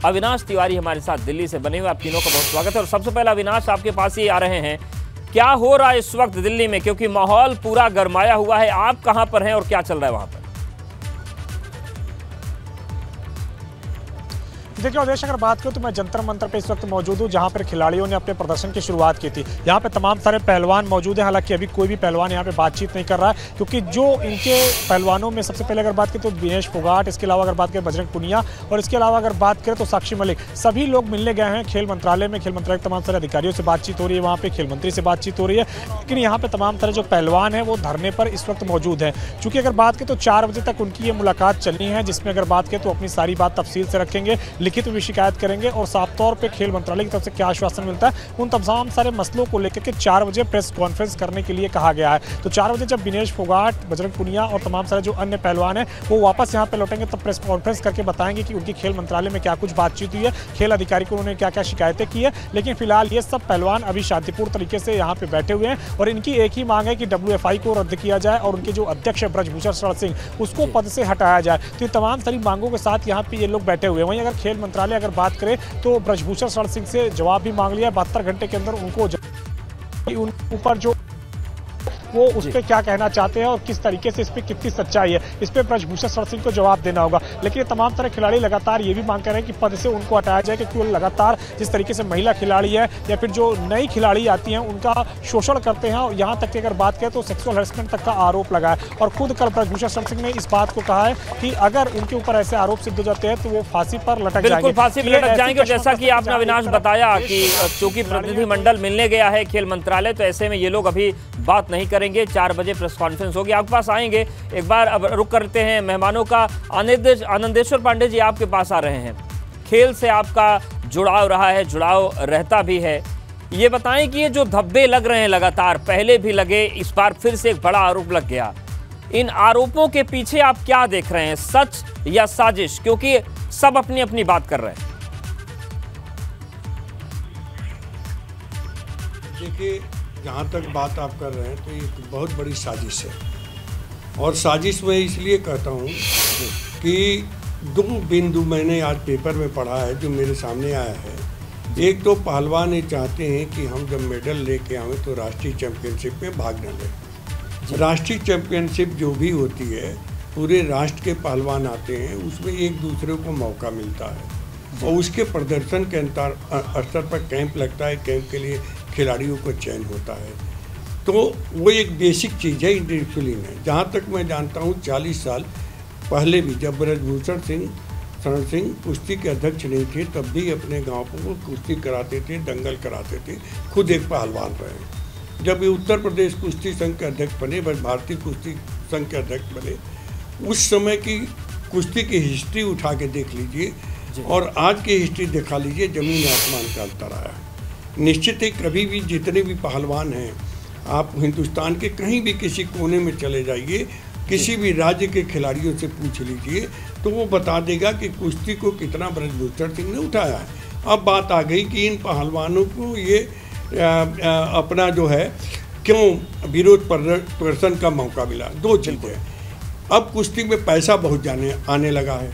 अविनाश तिवारी हमारे साथ दिल्ली से बने हुए। आप तीनों का बहुत स्वागत है। और सबसे पहले अविनाश, आपके पास ही आ रहे हैं, क्या हो रहा है इस वक्त दिल्ली में, क्योंकि माहौल पूरा गरमाया हुआ है। आप कहां पर हैं और क्या चल रहा है वहां पर? देखिए उदेश, अगर बात करूं तो मैं जंतर मंतर पे इस वक्त मौजूद हूं, जहां पर खिलाड़ियों ने अपने प्रदर्शन की शुरुआत की थी। यहां पे तमाम सारे पहलवान मौजूद हैं। हालांकि अभी कोई भी पहलवान यहां पे बातचीत नहीं कर रहा है, क्योंकि जो इनके पहलवानों में सबसे पहले अगर बात करें तो विनेश फोगाट, इसके अलावा अगर बात करें बजरंग पुनिया, और इसके अलावा अगर बात करें तो साक्षी मलिक, सभी लोग मिलने गए हैं खेल मंत्रालय में। खेल मंत्रालय के तमाम सारे अधिकारियों से बातचीत हो रही है, वहाँ पे खेल मंत्री से बातचीत हो रही है। लेकिन यहाँ पे तमाम सारे जो पहलवान हैं वो धरने पर इस वक्त मौजूद हैं। चूँकि अगर बात करें तो 4 बजे तक उनकी ये मुलाकात चलनी है, जिसमें अगर बात करें तो अपनी सारी बात तफसील से रखेंगे, लिखित में भी शिकायत करेंगे और साफ तौर पे खेल मंत्रालय की तरफ से क्या आश्वासन मिलता है उन तमाम सारे मसलों को लेकर के 4 बजे प्रेस कॉन्फ्रेंस करने के लिए कहा गया है। तो 4 बजे जब विनेश फोगाट, बजरंग पुनिया और तमाम सारे जो अन्य पहलवान हैं वो वापस यहाँ पे लौटेंगे, तब प्रेस कॉन्फ्रेंस करके बताएंगे कि उनकी खेल मंत्रालय में क्या कुछ बातचीत हुई है, खेल अधिकारी को उन्होंने क्या क्या शिकायतें की है। लेकिन फिलहाल ये सब पहलवान अभी शांतिपूर्ण तरीके से यहाँ पे बैठे हुए हैं और इनकी एक ही मांग है कि WFI को रद्द किया जाए और उनके जो अध्यक्ष है ब्रजभूषण शरण सिंह, उसको पद से हटाया जाए। तो ये तमाम सारी मांगों के साथ यहाँ पे ये लोग बैठे हुए हैं। वहीं अगर खेल मंत्रालय अगर बात करे तो ब्रजभूषण शरण सिंह से जवाब भी मांग लिया। 72 घंटे के अंदर उनको ऊपर जो वो उस पर क्या कहना चाहते हैं और किस तरीके से इस पर कितनी सच्चाई है, इस पर ब्रजभूषण शरण सिंह को जवाब देना होगा। लेकिन ये तमाम तरह खिलाड़ी लगातार ये भी मांग कर रहे हैं कि पद से उनको हटाया जाए, क्योंकि वो लगातार जिस तरीके से महिला खिलाड़ी है या फिर जो नई खिलाड़ी आती हैं उनका शोषण करते हैं। और यहाँ तक कि अगर बात करें तो सेक्सुअल हैरेसमेंट तक का आरोप लगा है। और खुद कल ब्रजभूषण शरण सिंह ने इस बात को कहा है कि अगर उनके ऊपर ऐसे आरोप सिद्ध हो जाते हैं तो वो फांसी पर लटक जाएंगे। बिल्कुल फांसी पर लटक जाएंगे। जैसा कि आपने अविनाश बताया कि चूंकि प्रतिनिधिमंडल मिलने गया है खेल मंत्रालय, तो ऐसे में ये लोग अभी बात नहीं करेंगे। 4 बजे प्रेस कॉन्फ्रेंस होगी। आपके पास आएंगे, एक बार अब रुक करते हैं मेहमानों का। आनंदेश्वर पांडे जी आपके पास आ रहे हैं। खेल से आपका जुड़ाव रहा है, जुड़ाव रहता भी है। ये बताएं कि ये जो धब्बे लग रहे हैं लगातार, पहले भी लगे, इस बार फिर से एक बड़ा आरोप लग गया, इन आरोपों के पीछे आप क्या देख रहे हैं, सच या साजिश? क्योंकि सब अपनी अपनी बात कर रहे हैं। देखिए, जहाँ तक बात आप कर रहे हैं तो ये बहुत बड़ी साजिश है। और साजिश मैं इसलिए कहता हूँ कि 2 बिंदु मैंने आज पेपर में पढ़ा है जो मेरे सामने आया है। एक तो पहलवान ये चाहते हैं कि हम जब मेडल लेके आएँ तो राष्ट्रीय चैंपियनशिप में भाग न लें। राष्ट्रीय चैंपियनशिप जो भी होती है, पूरे राष्ट्र के पहलवान आते हैं, उसमें एक दूसरे को मौका मिलता है और उसके प्रदर्शन के स्तर पर कैंप लगता है। कैंप के लिए खिलाड़ियों को चयन होता है। तो वो एक बेसिक चीज़ है, डिसिप्लिन है। जहाँ तक मैं जानता हूँ 40 साल पहले भी जब ब्रजभूषण शरण सिंह कुश्ती के अध्यक्ष नहीं थे, तब भी अपने गांव को कुश्ती कराते थे, दंगल कराते थे। खुद एक पहलवान रहे। जब ये उत्तर प्रदेश कुश्ती संघ के अध्यक्ष बने, भारतीय कुश्ती संघ के अध्यक्ष बने, उस समय की कुश्ती की हिस्ट्री उठा के देख लीजिए और आज की हिस्ट्री दिखा लीजिए, जमीन आसमान का अंतर आया है। निश्चित ही कभी भी जितने भी पहलवान हैं, आप हिंदुस्तान के कहीं भी किसी कोने में चले जाइए, किसी भी राज्य के खिलाड़ियों से पूछ लीजिए तो वो बता देगा कि कुश्ती को कितना ब्रजभूषण सिंह ने उठाया है। अब बात आ गई कि इन पहलवानों को ये अपना जो है क्यों विरोध प्रदर्शन का मौका मिला। 2 चीज़ें, अब कुश्ती में पैसा बहुत आने लगा है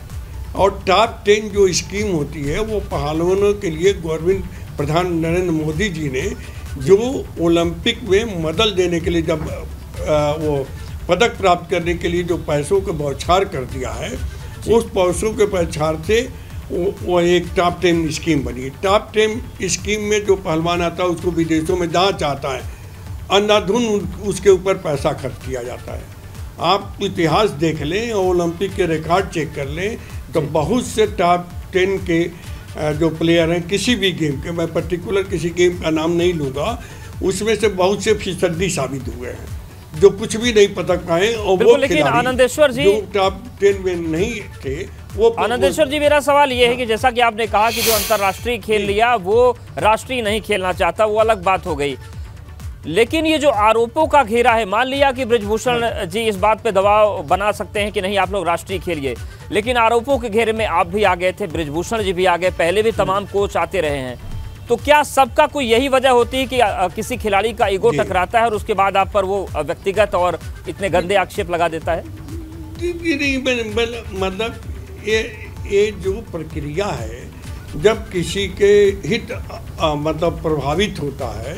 और टॉप 10 जो स्कीम होती है वो पहलवानों के लिए गवर्नमेंट प्रधान नरेंद्र मोदी जी ने जो ओलंपिक में मेडल देने के लिए जब वो पदक प्राप्त करने के लिए जो पैसों का बौछार कर दिया है, उस पैसों के बौछार से वो एक टॉप 10 स्कीम बनी। टॉप 10 स्कीम में जो पहलवान आता है उसको विदेशों में जहाँ चाहता है अंधाधुन उसके ऊपर पैसा खर्च किया जाता है। आप इतिहास देख लें, ओलंपिक के रिकॉर्ड चेक कर लें तो बहुत से टॉप 10 के जो प्लेयर हैं किसी भी गेम के, मैं पर्टिकुलर किसी गेम का नाम नहीं लूँगा, उसमें से बहुत से फीसदी साबित हुए हैं जो कुछ भी नहीं पदक पाए। और वो लेकिन आनंदेश्वर जी जो टॉप 10 में नहीं थे वो। आनंदेश्वर जी, मेरा सवाल ये है कि जैसा कि आपने कहा कि जो अंतर्राष्ट्रीय खेल लिया वो राष्ट्रीय नहीं खेलना चाहता, वो अलग बात हो गई। लेकिन ये जो आरोपों का घेरा है, मान लिया कि ब्रजभूषण जी इस बात पे दबाव बना सकते हैं कि नहीं आप लोग राष्ट्रीय खेलिए, लेकिन आरोपों के घेरे में आप भी आ गए थे, ब्रजभूषण जी भी आ गए, पहले भी तमाम कोच आते रहे हैं। तो क्या सबका कोई यही वजह होती है कि किसी खिलाड़ी का ईगो टकराता है और उसके बाद आप पर वो व्यक्तिगत और इतने गंदे आक्षेप लगा देता है? मतलब ये जो प्रक्रिया है जब किसी के हित मतलब प्रभावित होता है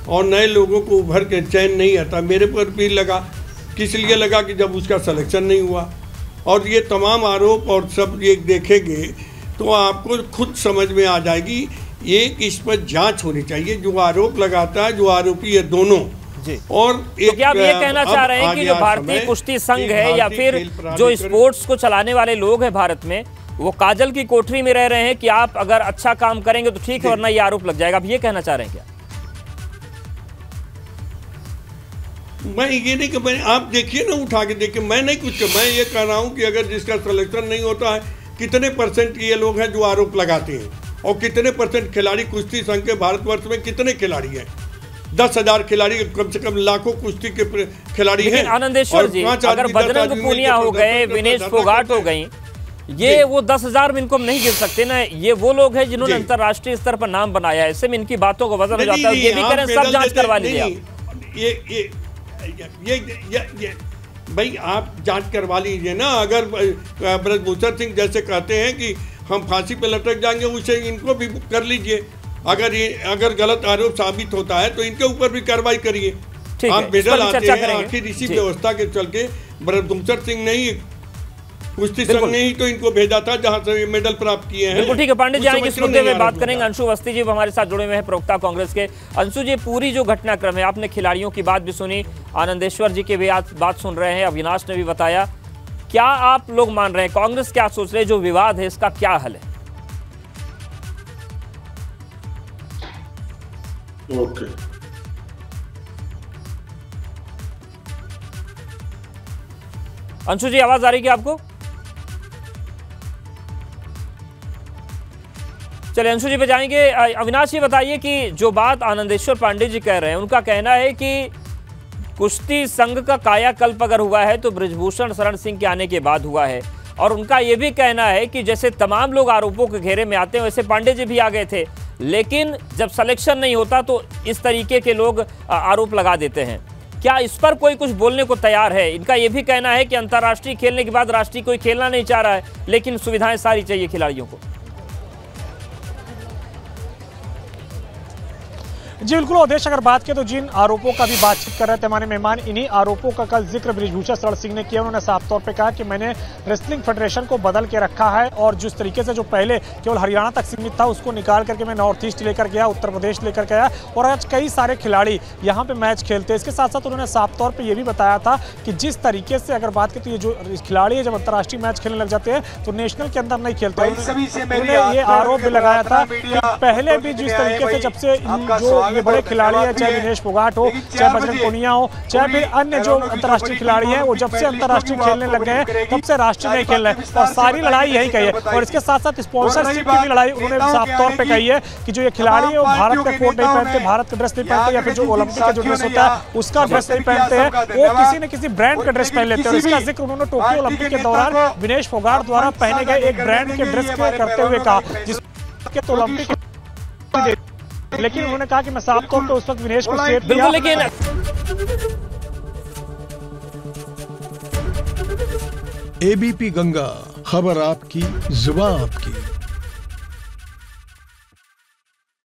और नए लोगों को उभर के चैन नहीं आता, मेरे पर भी लगा, किस लिए लगा कि जब उसका सिलेक्शन नहीं हुआ। और ये तमाम आरोप और सब ये देखेंगे तो आपको खुद समझ में आ जाएगी। एक इस पर जांच होनी चाहिए, जो आरोप लगाता है, जो आरोपी है, दोनों। और तो क्या आप ये कहना चाह रहे हैं कि जो भारतीय कुश्ती संघ है या फिर जो स्पोर्ट्स को चलाने वाले लोग हैं भारत में, वो काजल की कोठरी में रह रहे हैं कि आप अगर अच्छा काम करेंगे तो ठीक है वरना ये आरोप लग जाएगा, आप ये कहना चाह रहे हैं क्या? मैं ये नहीं कि मैं, आप देखिए ना, उठा के देखिए, मैं नहीं कुछ, मैं ये कह रहा हूँ कि अगर जिसका सिलेक्शन नहीं होता है, कितने % ये लोग हैं जो आरोप लगाते हैं, और कितने % खिलाड़ी कुश्ती संघ के भारतवर्ष में कितने खिलाड़ी हैं? 10,000 खिलाड़ी, कम से कम लाखों कुश्ती के खिलाड़ी हैं। आनंदेश्वर जी, अगर बजरंग पूनिया हो गए, विनेश फोगाट हो गई, ये वो 10,000 में इनको नहीं गिर सकते ना। ये वो लोग हैं जिन्होंने अंतर्राष्ट्रीय स्तर पर नाम बनाया है, ऐसे में इनकी बातों का वजन हो जाता है। ये भी करें सब जांच करवा लीजिए। ये भाई आप जांच करवा लीजिए ना। अगर ब्रजभूषण सिंह जैसे कहते हैं कि हम फांसी पे लटक जाएंगे, उसे इनको भी कर लीजिए। अगर गलत आरोप साबित होता है तो इनके ऊपर भी कार्रवाई करिए। आप मेडल आते हैं, आखिर इसी व्यवस्था के चल के ब्रजभूषण सिंह नहीं, कुश्ती संघ ने ही तो इनको भेजा था जहां से मेडल प्राप्त किए हैं। बिल्कुल ठीक है, पांडे जी आएंगे इस मुद्दे में बात करेंगे। अंशु अवस्थी जी हमारे साथ जुड़े हुए हैं, प्रवक्ता कांग्रेस के। अंशु जी, पूरी जो घटनाक्रम है, आपने खिलाड़ियों की बात भी सुनी, आनंदेश्वर जी की भी बात सुन रहे हैं, अविनाश ने भी बताया, क्या आप लोग मान रहे हैं, कांग्रेस क्या सोच रहे हैं, जो विवाद है इसका क्या हल है? ओके, अंशु जी आवाज आ रही है आपको? चलिए अंशु जी पे जाएंगे। अविनाश जी बताइए कि जो बात आनंदेश्वर पांडे जी कह रहे हैं, उनका कहना है कि कुश्ती संघ का कायाकल्प अगर हुआ है तो बृजभूषण शरण सिंह के आने के बाद हुआ है, और उनका यह भी कहना है कि जैसे तमाम लोग आरोपों के घेरे में आते हैं वैसे पांडे जी भी आ गए थे, लेकिन जब सिलेक्शन नहीं होता तो इस तरीके के लोग आरोप लगा देते हैं। क्या इस पर कोई कुछ बोलने को तैयार है? इनका यह भी कहना है कि अंतर्राष्ट्रीय खेलने के बाद राष्ट्रीय कोई खेलना नहीं चाह रहा है, लेकिन सुविधाएं सारी चाहिए खिलाड़ियों को। जी बिल्कुल अवधेश, अगर बात करें तो जिन आरोपों का भी बातचीत कर रहे थे हमारे मेहमान, इन्हीं आरोपों का कल जिक्र बृजभूषण शरण सिंह ने किया। उन्होंने साफ तौर पे कहा कि मैंने रेसलिंग फेडरेशन को बदल के रखा है, और जिस तरीके से जो पहले केवल हरियाणा तक सीमित था उसको निकाल करके मैं नॉर्थ ईस्ट लेकर गया, उत्तर प्रदेश लेकर गया, और आज कई सारे खिलाड़ी यहाँ पे मैच खेलते हैं। इसके साथ साथ उन्होंने साफ तौर पर यह भी बताया था कि जिस तरीके से अगर बात करें तो ये जो खिलाड़ी है जब अंतर्राष्ट्रीय मैच खेलने लग जाते हैं तो नेशनल के अंदर नहीं खेलते। उन्होंने ये आरोप भी लगाया था कि पहले भी जिस तरीके से जब से जो ये बड़े खिलाड़ी चाहे विनेश फोगाट हो, चाहे बजरंग पूनिया हो, चाहे फिर अन्य जो अंतर्राष्ट्रीय खिलाड़ी हैं, वो जब से अंतर्राष्ट्रीय खेलने लग गए हैं तब से राष्ट्रीय नहीं खेल रहे हैं, और सारी लड़ाई यही कही है। और इसके साथ साथ स्पॉन्सरशिप की भी लड़ाई उन्होंने साफ तौर पे कही है कि जो ये खिलाड़ी है वो भारत का कोट नहीं पहनते, भारत का ड्रेस नहीं पहनते, या फिर जो ओलंपिक का जो ड्रेस होता है उसका ड्रेस नहीं पहनते हैं, वो किसी न किसी ब्रांड का ड्रेस पहन लेते हैं। और इसका जिक्र उन्होंने टोक्यो ओलंपिक के दौरान विनेश फोगाट द्वारा पहने गए एक ब्रांड के ड्रेस करते हुए कहा, जिसके तो ओलंपिक, लेकिन उन्होंने कहा कि मैं साफ तौर पे उस वक्त विनेश को सेफ किया। लेकिन एबीपी गंगा, खबर आपकी, जुबान आपकी।